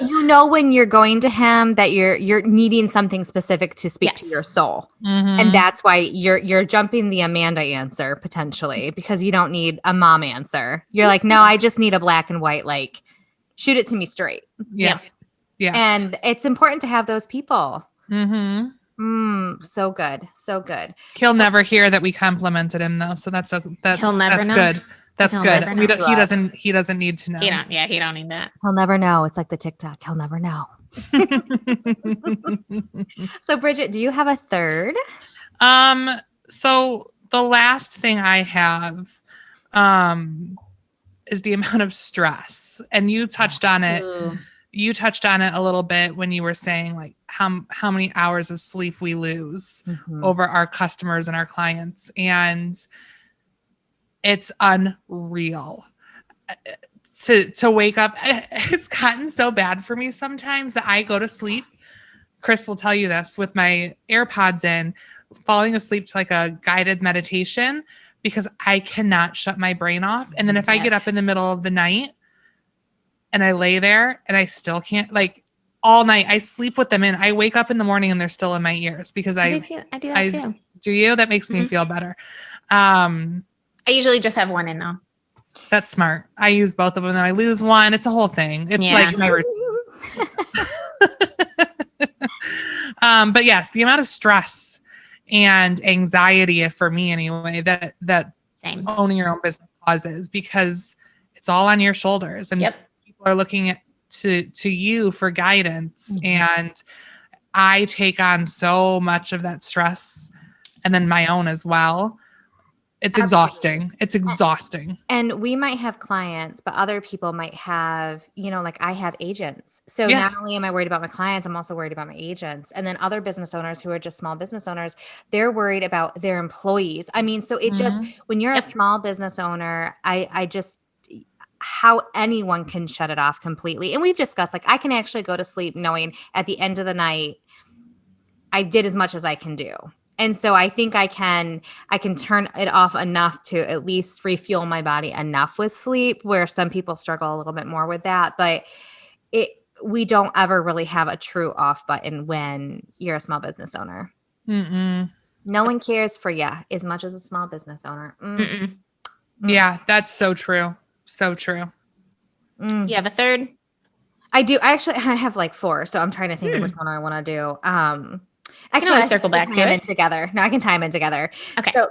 when you're going to him that you're needing something specific to speak to your soul. And that's why you're jumping the Amanda answer potentially, because you don't need a mom answer. You're like, no, I just need a black and white, like shoot it to me straight. Yeah. And it's important to have those people. So good. So good. He'll never hear that we complimented him though. So that's He'll never know. good. That's He'll good. never know. He doesn't need to know. He don't need that. He'll never know. It's like the TikTok. He'll never know. So Bridgette, do you have a third? So the last thing I have is the amount of stress. And you touched on it. Ooh. You touched on it a little bit when you were saying like how many hours of sleep we lose over our customers and our clients. And it's unreal to wake up. It's gotten so bad for me sometimes that I go to sleep. Chris will tell you this, with my AirPods in, falling asleep to like a guided meditation because I cannot shut my brain off. And then if I get up in the middle of the night and I lay there and I still can't, like all night, I sleep with them in. I wake up in the morning and they're still in my ears because I do that too. Do you? That makes me feel better. I usually just have one in though. That's smart. I use both of them and then I lose one. It's a whole thing. It's like my routine. But yes, the amount of stress and anxiety, for me anyway, that Same. owning your own business causes, because it's all on your shoulders and people are looking to you for guidance. And I take on so much of that stress and then my own as well. It's exhausting. It's exhausting. And we might have clients, but other people might have, like I have agents. So not only am I worried about my clients, I'm also worried about my agents. And then other business owners who are just small business owners, they're worried about their employees. I mean, so it just, when you're a small business owner, I just, how anyone can shut it off completely. And we've discussed, like, I can actually go to sleep knowing at the end of the night, I did as much as I can do. And so I think I can turn it off enough to at least refuel my body enough with sleep, where some people struggle a little bit more with that. But we don't ever really have a true off button when you're a small business owner. No one cares for you as much as a small business owner. Yeah, that's so true. So true. You have a third? I do. I have like 4. So I'm trying to think of which one I want to do. Actually, I circle back to it together. No, I can tie them in together. Okay. So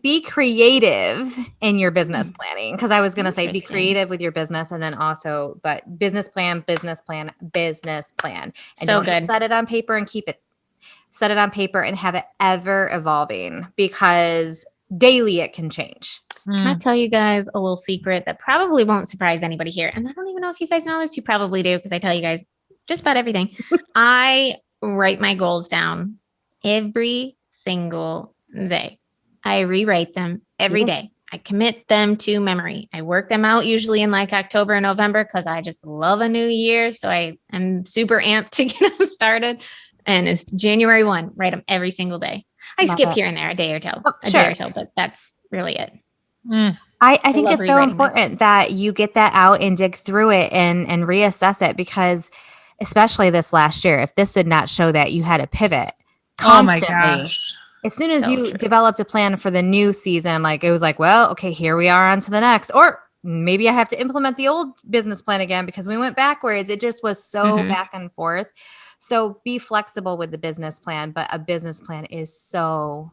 be creative in your business planning. Because I was going to say be creative with your business, and then also, but business plan. And So don't set it on paper and keep it. Set it on paper and have it ever evolving, because daily it can change. Can I tell you guys a little secret that probably won't surprise anybody here? And I don't even know if you guys know this. You probably do, because I tell you guys just about everything. I write my goals down every single day. I rewrite them every day. I commit them to memory. I work them out usually in like October and November because I just love a new year. So I am super amped to get them started. And it's January 1. Write them every single day. I skip here and there a day or two, but that's really it. I think it's so important that you get that out and dig through it and reassess it, because especially this last year, if this did not show that you had to pivot constantly. Oh my gosh. As soon as you developed a plan for the new season, like it was like, well, okay, here we are on to the next. Or maybe I have to implement the old business plan again because we went backwards. It just was so back and forth. So be flexible with the business plan, but a business plan is so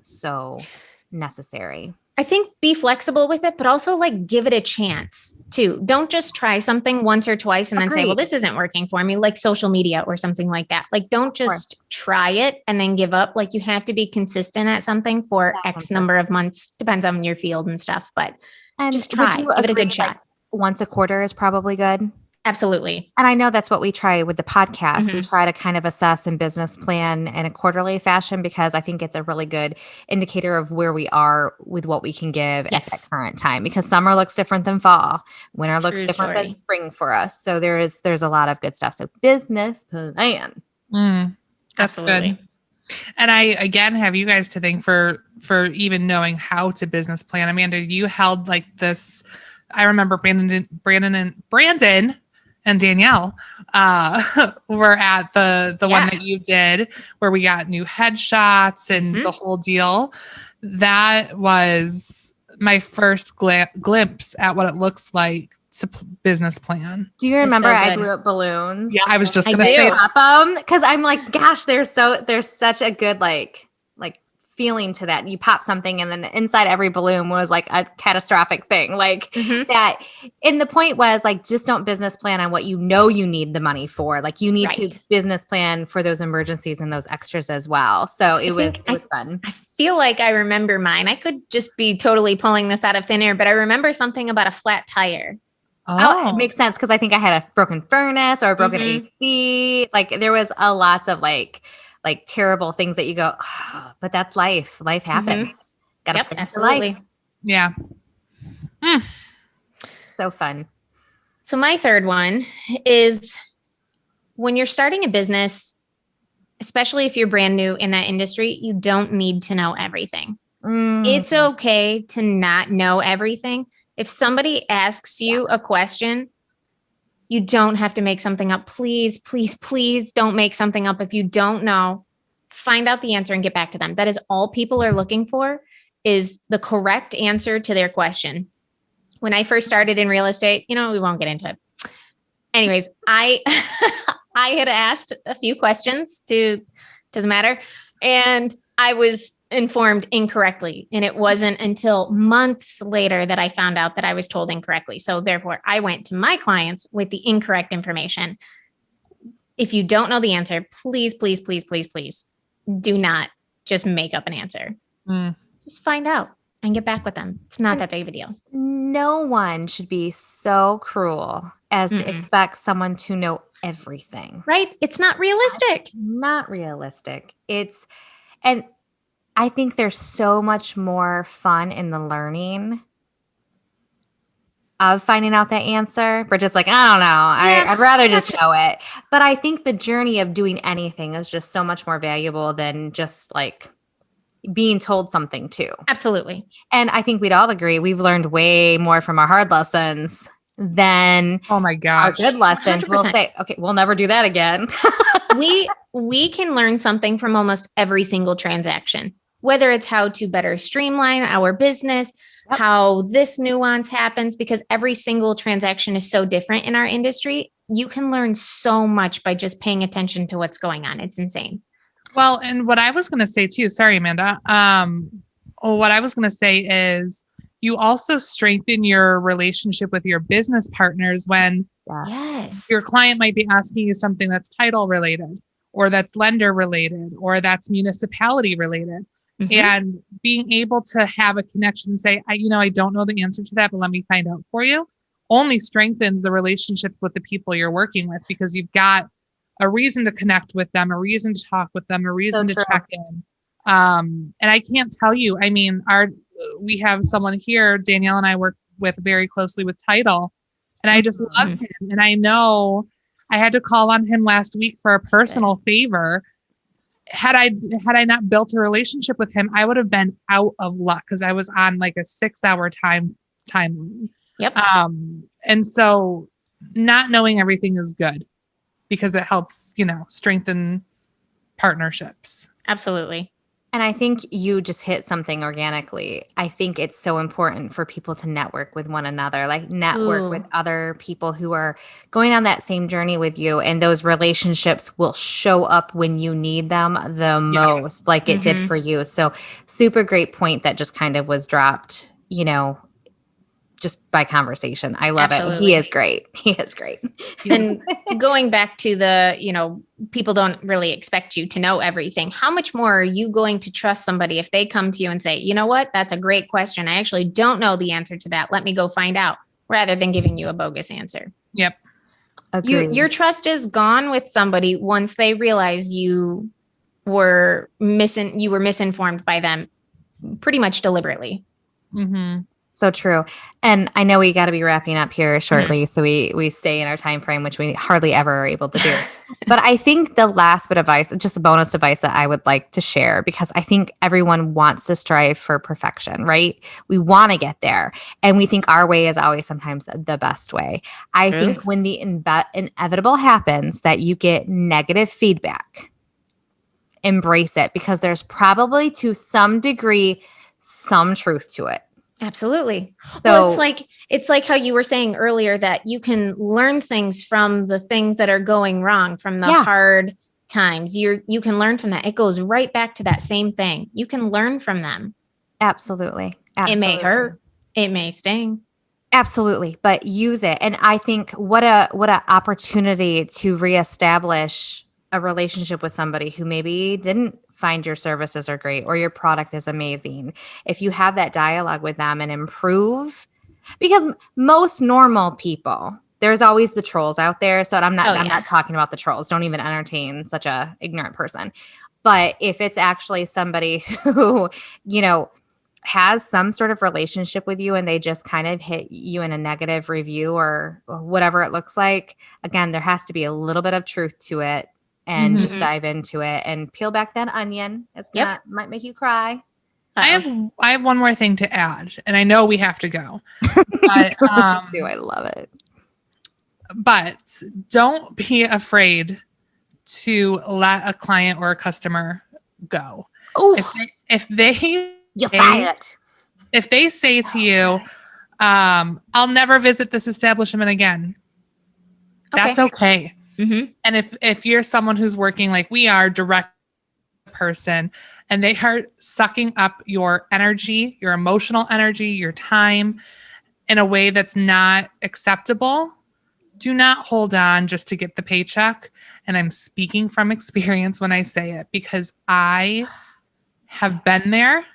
necessary. I think be flexible with it, but also like give it a chance too. Don't just try something once or twice and then say, well, this isn't working for me, like social media or something like that. Like, don't just try it and then give up. Like, you have to be consistent at something for X number of months. Depends on your field and stuff, but just try, give it a good shot. Like once a quarter is probably good. Absolutely. And I know that's what we try with the podcast. We try to kind of assess and business plan in a quarterly fashion, because I think it's a really good indicator of where we are with what we can give at that current time, because summer looks different than fall. Winter looks different than spring for us. So there's a lot of good stuff. So business plan. Absolutely. Good. And I, again, have you guys to thank for even knowing how to business plan. Amanda, you held like this. I remember Brandon and Danielle were at the one that you did, where we got new headshots and the whole deal. That was my first glimpse at what it looks like to business plan. Do you remember I blew up balloons? Yeah, I was just going to say that. Because I'm like, gosh, there's such a good like feeling to that. You pop something and then inside every balloon was like a catastrophic thing like that. And the point was like, just don't business plan on what you know you need the money for. Like you need to business plan for those emergencies and those extras as well. So it was fun. I feel like I remember mine. I could just be totally pulling this out of thin air, but I remember something about a flat tire. Oh, it makes sense because I think I had a broken furnace or a broken AC. Like there was a lots of like terrible things that you go, "Oh," but that's life. Life happens. Got to Yep, plan for absolutely. life. Yeah. So fun. So my third one is when you're starting a business, especially if you're brand new in that industry, you don't need to know everything. It's okay to not know everything. If somebody asks you a question, you don't have to make something up. Please, please, please don't make something up. If you don't know, find out the answer and get back to them. That is all people are looking for, is the correct answer to their question. When I first started in real estate, we won't get into it. Anyways, I I had asked a few questions doesn't matter. And I was informed incorrectly. And it wasn't until months later that I found out that I was told incorrectly. So therefore, I went to my clients with the incorrect information. If you don't know the answer, please, please, please, please, please do not just make up an answer. Just find out and get back with them. It's not that big of a deal. No one should be so cruel as to expect someone to know everything. Right? It's not realistic. Not realistic. And I think there's so much more fun in the learning of finding out that answer. Bridgette's like, I don't know. I'd rather just know it. But I think the journey of doing anything is just so much more valuable than just like being told something too. Absolutely. And I think we'd all agree we've learned way more from our hard lessons than Oh my gosh. our good lessons. 100%. We'll say, okay, we'll never do that again. we can learn something from almost every single transaction, whether it's how to better streamline our business, how this nuance happens, because every single transaction is so different in our industry. You can learn so much by just paying attention to what's going on. It's insane. Well, and what I was going to say too, sorry, Amanda. What I was going to say is you also strengthen your relationship with your business partners when your client might be asking you something that's title related or that's lender related or that's municipality related. And being able to have a connection and say, I don't know the answer to that, but let me find out for you, only strengthens the relationships with the people you're working with, because you've got a reason to connect with them, a reason to talk with them, a reason to check in. And I can't tell you, we have someone here, Danielle and I work with very closely with title, and I just love him. And I know I had to call on him last week for a personal favor. Had I not built a relationship with him, I would have been out of luck because I was on like a 6-hour timeline. Yep. And so not knowing everything is good because it helps, strengthen partnerships. Absolutely. And I think you just hit something organically. I think it's so important for people to network with one another, like network with other people who are going on that same journey with you. And those relationships will show up when you need them the most, like it did for you. So super great point that just kind of was dropped, just by conversation. I love it. And he is great. He is great. And going back to the, people don't really expect you to know everything. How much more are you going to trust somebody if they come to you and say, you know what, that's a great question. I actually don't know the answer to that. Let me go find out, rather than giving you a bogus answer. Yep. Your trust is gone with somebody once they realize you were misinformed by them pretty much deliberately. So true. And I know we got to be wrapping up here shortly. So we stay in our time frame, which we hardly ever are able to do. But I think the last bit of advice, just a bonus advice that I would like to share, because I think everyone wants to strive for perfection, right? We want to get there. And we think our way is always sometimes the best way. I think when the inevitable happens that you get negative feedback, embrace it, because there's probably to some degree some truth to it. Absolutely. So, well, it's like how you were saying earlier that you can learn things from the things that are going wrong, from the hard times. You can learn from that. It goes right back to that same thing. You can learn from them. Absolutely. It may hurt. It may sting. Absolutely. But use it. And I think what a opportunity to reestablish a relationship with somebody who maybe didn't find your services are great or your product is amazing. If you have that dialogue with them and improve Because most normal people, there's always the trolls out there. So I'm Oh, not talking about the trolls. Don't even entertain such a ignorant person. But if it's actually somebody who, has some sort of relationship with you and they just kind of hit you in a negative review or whatever it looks like, again, there has to be a little bit of truth to it and just dive into it and peel back that onion. It's might make you cry. I have one more thing to add, and I know we have to go. But, I love it. But don't be afraid to let a client or a customer go. Oh, if they you're fired. If they say to you, I'll never visit this establishment again, that's okay. Mm-hmm. And if you're someone who's working like we are, direct person, and they are sucking up your energy, your emotional energy, your time in a way that's not acceptable, do not hold on just to get the paycheck. And I'm speaking from experience when I say it, because I have been there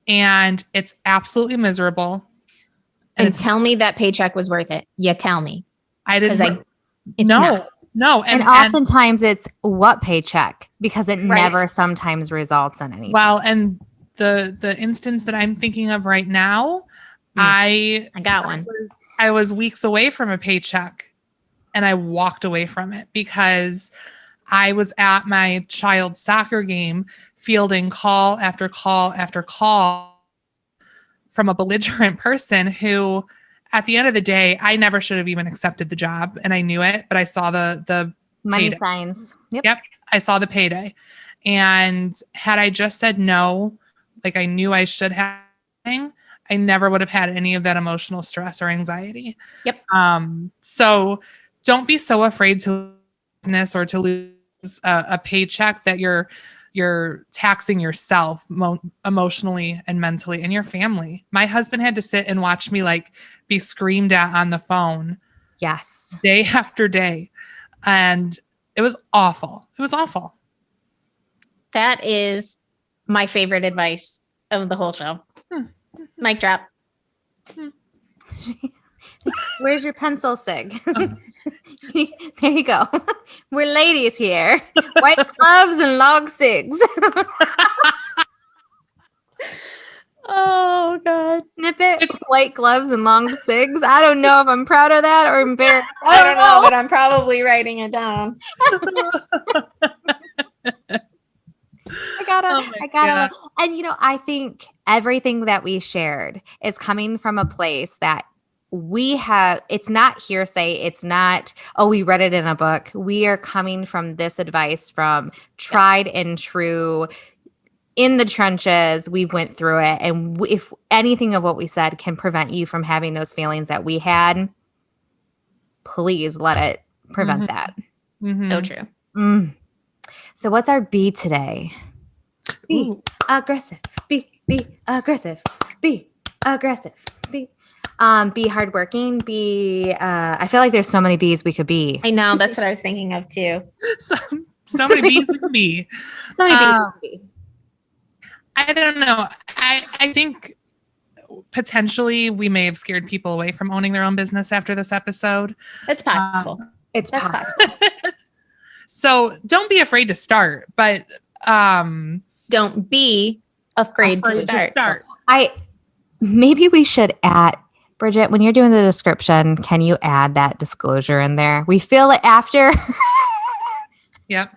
and it's absolutely miserable. And tell me that paycheck was worth it. Yeah, tell me. I didn't. Not. No. And oftentimes it's what paycheck, because it never sometimes results in anything. Well, and the instance that I'm thinking of right now, I got one. I was weeks away from a paycheck and I walked away from it because I was at my child's soccer game fielding call after call after call from a belligerent person who, at the end of the day, I never should have even accepted the job, and I knew it, but I saw the money payday. Signs. Yep. I saw the payday. And had I just said no, like I knew I should have, I never would have had any of that emotional stress or anxiety. Yep. So don't be so afraid to lose business or to lose a paycheck that you're taxing yourself emotionally and mentally and your family. My husband had to sit and watch me like be screamed at on the phone. Yes. Day after day. And it was awful. It was awful. That is my favorite advice of the whole show. Mic drop. Where's your pencil, Sig? There you go. We're ladies here. White gloves and long cigs. Oh, God. Snippet, white gloves and long cigs. I don't know if I'm proud of that or embarrassed. I don't know, but I'm probably writing it down. I gotta. And, I think everything that we shared is coming from a place that we have. It's not hearsay. It's not, we read it in a book. We are coming from this advice from tried and true, in the trenches. We've went through it. And if anything of what we said can prevent you from having those feelings that we had, please let it prevent that. Mm-hmm. So true. So what's our B today? Be aggressive. Be aggressive. Be aggressive. Be hardworking. I feel like there's so many B's we could be. I know. That's what I was thinking of too. So many B's we could be. So many B's we could be. I don't know. I think potentially we may have scared people away from owning their own business after this episode. It's possible. It's possible. So don't be afraid to start, but don't be afraid to start. Maybe we should add, Bridgette, when you're doing the description, can you add that disclosure in there? We feel it after. Yep.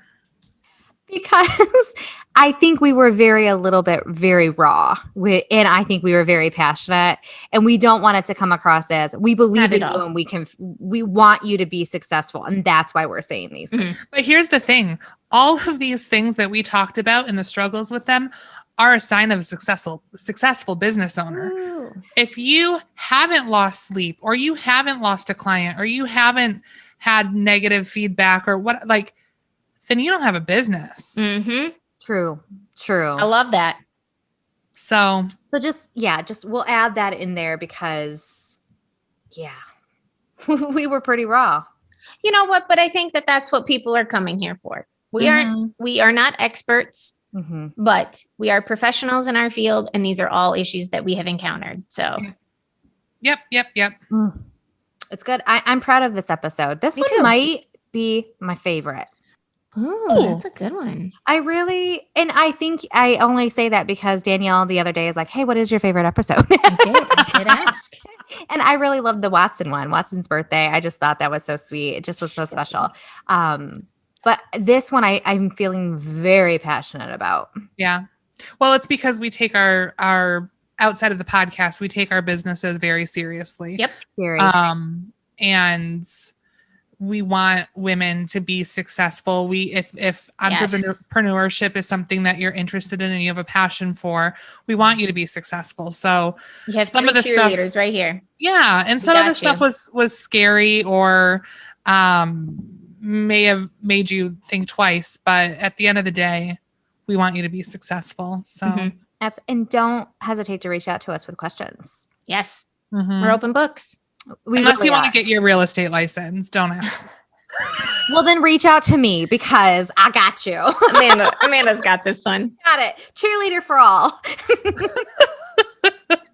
Because I think we were very raw. And I think we were very passionate, and we don't want it to come across as we believe in you and we want you to be successful. And that's why we're saying these things. But here's the thing. All of these things that we talked about and the struggles with them are a sign of a successful business owner. Ooh. If you haven't lost sleep, or you haven't lost a client, or you haven't had negative feedback or what, like, then you don't have a business. Mm-hmm. True. I love that. So just we'll add that in there because, we were pretty raw. You know what? But I think that that's what people are coming here for. We are not experts, but we are professionals in our field, and these are all issues that we have encountered. So Yep. It's good. I'm proud of this episode. This Me one too. might be my favorite. Ooh, that's a good one. And I think I only say that because Danielle the other day is like, hey, what is your favorite episode? I did ask. And I really loved the Watson one, Watson's birthday. I just thought that was so sweet. It just was so special. But this one I'm feeling very passionate about. Yeah. Well, it's because we take our outside of the podcast, we take our businesses very seriously. Yep. Very. And we want women to be successful. If entrepreneurship is something that you're interested in and you have a passion for, we want you to be successful. So You have some three of the stuff, cheerleaders right here. yeah, and some of the got stuff was scary or may have made you think twice, but at the end of the day, we want you to be successful. So Mhm. And don't hesitate to reach out to us with questions. Yes. Mhm. We're open books. Unless really you want are. to get your real estate license, don't ask. Well, then reach out to me because I got you. Amanda's got this one. Got it. Cheerleader for all.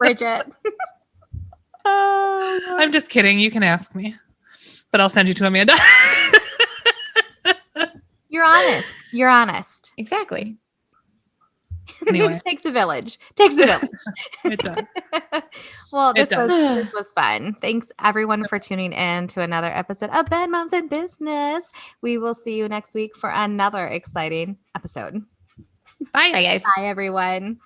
Bridgette. I'm just kidding. You can ask me, but I'll send you to Amanda. You're honest. You're honest. Exactly. Anyway. Takes a village. Takes a village. It does. Well, It does. this was fun. Thanks everyone for tuning in to another episode of Bad Moms in Business. We will see you next week for another exciting episode. Bye. Bye, guys. Bye, everyone.